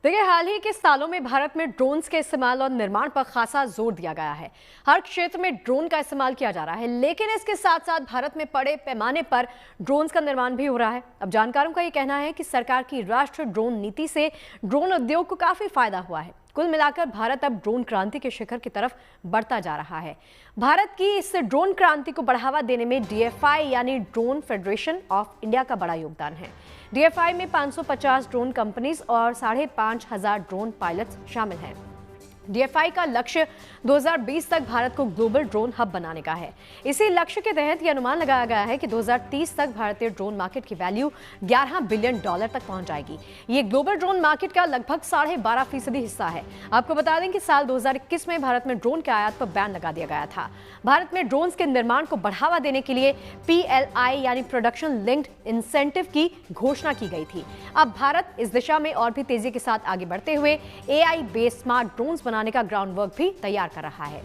देखिए, हाल ही के सालों में भारत में ड्रोन्स के इस्तेमाल और निर्माण पर खासा जोर दिया गया है। हर क्षेत्र में ड्रोन का इस्तेमाल किया जा रहा है, लेकिन इसके साथ साथ भारत में बड़े पैमाने पर ड्रोन्स का निर्माण भी हो रहा है। अब जानकारों का ये कहना है कि सरकार की राष्ट्रीय ड्रोन नीति से ड्रोन उद्योग को काफी फायदा हुआ है। कुल मिलाकर भारत अब ड्रोन क्रांति के शिखर की तरफ बढ़ता जा रहा है। भारत की इस ड्रोन क्रांति को बढ़ावा देने में डीएफआई यानी ड्रोन फेडरेशन ऑफ इंडिया का बड़ा योगदान है। डीएफआई में 550 ड्रोन कंपनीज और 5,500 ड्रोन पायलट्स शामिल हैं। डीएफआई का लक्ष्य 2020 तक भारत को ग्लोबल ड्रोन हब बनाने का है। इसी लक्ष्य के तहत यह अनुमान लगाया गया है कि 2030 तक भारतीय ड्रोन मार्केट की वैल्यू $11 बिलियन तक पहुंच जाएगी। ये ग्लोबल ड्रोन मार्केट का लगभग 12.5% हिस्सा है। आपको बता दें कि साल 2021 में भारत में ड्रोन के आयात पर बैन लगा दिया गया था। भारत में ड्रोन्स के निर्माण को बढ़ावा देने के लिए PLI यानी प्रोडक्शन लिंक्ड इंसेंटिव की घोषणा की गई थी। अब भारत इस दिशा में और भी तेजी के साथ आगे बढ़ते हुए AI बेस्ड स्मार्ट ड्रोन्स बनाने का ग्राउंड वर्क भी तैयार कर रहा है।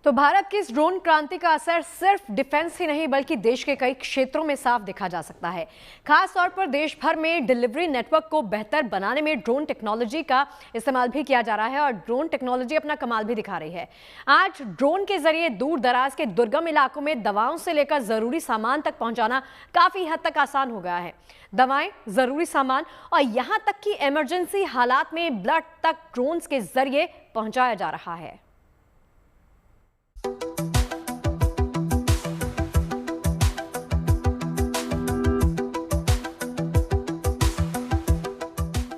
तो भारत की इस ड्रोन क्रांति का असर सिर्फ डिफेंस ही नहीं बल्कि देश के कई क्षेत्रों में साफ दिखा जा सकता है। खास तौर पर देश भर में डिलीवरी नेटवर्क को बेहतर बनाने में ड्रोन टेक्नोलॉजी का इस्तेमाल भी किया जा रहा है और ड्रोन टेक्नोलॉजी अपना कमाल भी दिखा रही है। आज ड्रोन के जरिए दूर दराज के दुर्गम इलाकों में दवाओं से लेकर जरूरी सामान तक पहुंचाना काफी हद तक आसान हो गया है। दवाएं, जरूरी सामान और यहां तक कि इमरजेंसी हालात में ब्लड तक ड्रोन्स के जरिए पहुंचाया जा रहा है।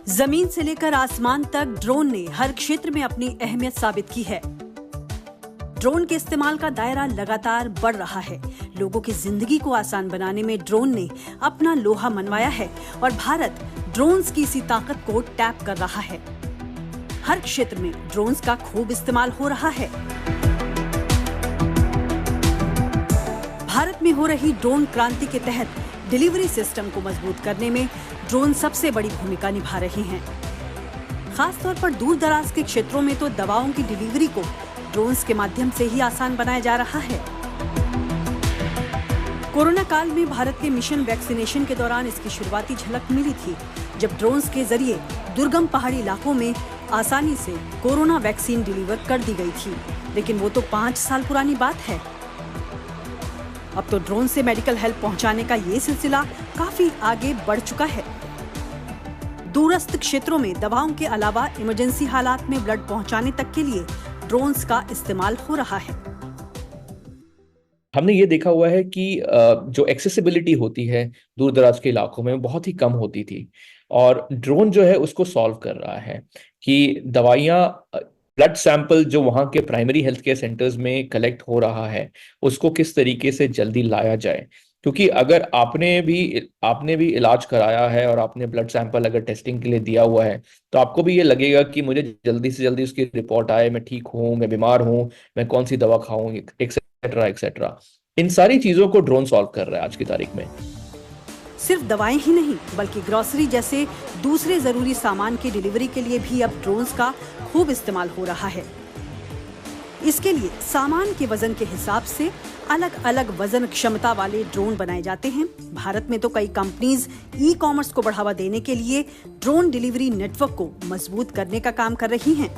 जमीन से लेकर आसमान तक ड्रोन ने हर क्षेत्र में अपनी अहमियत साबित की है। ड्रोन के इस्तेमाल का दायरा लगातार बढ़ रहा है। लोगों की जिंदगी को आसान बनाने में ड्रोन ने अपना लोहा मनवाया है और भारत ड्रोन्स की इसी ताकत को टैप कर रहा है। हर क्षेत्र में ड्रोन्स का खूब इस्तेमाल हो रहा है। भारत में हो रही ड्रोन क्रांति के तहत डिलीवरी सिस्टम को मजबूत करने में ड्रोन सबसे बड़ी भूमिका निभा रहे हैं। खासतौर पर दूर दराज के क्षेत्रों में तो दवाओं की डिलीवरी को ड्रोन्स के माध्यम से ही आसान बनाया जा रहा है। कोरोना काल में भारत के मिशन वैक्सीनेशन के दौरान इसकी शुरुआती झलक मिली थी, जब ड्रोन्स के जरिए दुर्गम पहाड़ी इलाकों में आसानी से कोरोना वैक्सीन डिलीवर कर दी गई थी। लेकिन वो तो 5 साल पुरानी बात है। अब तो ड्रोन से मेडिकल हेल्प पहुंचाने का ये सिलसिला काफी आगे बढ़ चुका है। दूरस्थ क्षेत्रों में दवाओं के अलावा इमरजेंसी हालात में ब्लड पहुंचाने तक के लिए ड्रोन्स का इस्तेमाल हो रहा है। हमने ये देखा हुआ है कि जो एक्सेसिबिलिटी होती है दूर दराज के इलाकों में बहुत ही कम होती थी और ड्रोन जो है उसको सॉल्व कर रहा है कि दवाइयाँ, ब्लड सैंपल जो वहाँ के प्राइमरी हेल्थ केयर सेंटर्स में कलेक्ट हो रहा है उसको किस तरीके से जल्दी लाया जाए। क्योंकि अगर आपने भी इलाज कराया है और आपने ब्लड सैंपल अगर टेस्टिंग के लिए दिया हुआ है तो आपको भी ये लगेगा कि मुझे जल्दी से जल्दी उसकी रिपोर्ट आए, मैं ठीक हूँ, मैं बीमार हूँ, मैं कौन सी दवा खाऊं, एक्सेट्रा एक्सेट्रा। इन सारी चीजों को ड्रोन सॉल्व कर रहा है आज की तारीख में। सिर्फ दवाएं ही नहीं बल्कि ग्रोसरी जैसे दूसरे जरूरी सामान की डिलीवरी के लिए भी अब ड्रोन्स का खूब इस्तेमाल हो रहा है। इसके लिए सामान के वजन के हिसाब से अलग अलग वजन क्षमता वाले ड्रोन बनाए जाते हैं। भारत में तो कई कंपनीज ई-कॉमर्स को बढ़ावा देने के लिए ड्रोन डिलीवरी नेटवर्क को मजबूत करने का काम कर रही हैं।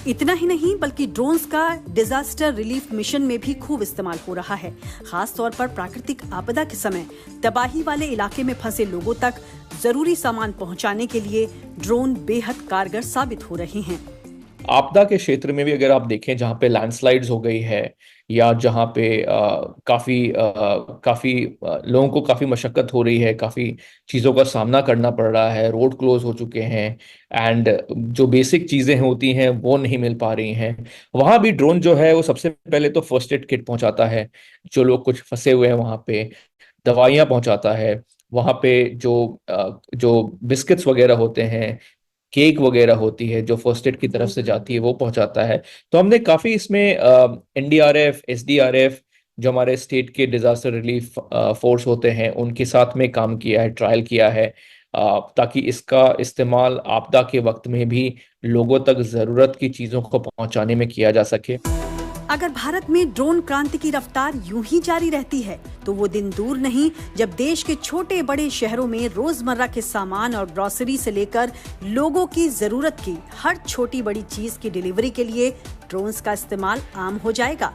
इतना ही नहीं बल्कि ड्रोन्स का डिजास्टर रिलीफ मिशन में भी खूब इस्तेमाल हो रहा है। खास तौर पर प्राकृतिक आपदा के समय तबाही वाले इलाके में फंसे लोगों तक जरूरी सामान पहुंचाने के लिए ड्रोन बेहद कारगर साबित हो रहे हैं। आपदा के क्षेत्र में भी अगर आप देखें, जहाँ पे लैंडस्लाइड्स हो गई है या जहाँ पे काफी लोगों को काफी मशक्कत हो रही है, काफी चीजों का सामना करना पड़ रहा है, रोड क्लोज हो चुके हैं एंड जो बेसिक चीजें होती हैं वो नहीं मिल पा रही हैं, वहां भी ड्रोन जो है वो सबसे पहले तो फर्स्ट एड किट पहुंचाता है। जो लोग कुछ फंसे हुए हैं वहां पे दवाइयाँ पहुंचाता है। वहां पे जो बिस्किट्स वगैरह होते हैं, केक वगैरह होती है जो फर्स्ट एड की तरफ से जाती है, वो पहुंचाता है। तो हमने काफी इसमें NDRF, SDRF जो हमारे स्टेट के डिजास्टर रिलीफ फोर्स होते हैं उनके साथ में काम किया है, ट्रायल किया है, ताकि इसका इस्तेमाल आपदा के वक्त में भी लोगों तक जरूरत की चीजों को पहुंचाने में किया जा सके। अगर भारत में ड्रोन क्रांति की रफ्तार यूं ही जारी रहती है तो वो दिन दूर नहीं जब देश के छोटे बड़े शहरों में रोजमर्रा के सामान और ग्रोसरी से लेकर लोगों की जरूरत की हर छोटी बड़ी चीज की डिलीवरी के लिए ड्रोन्स का इस्तेमाल आम हो जाएगा।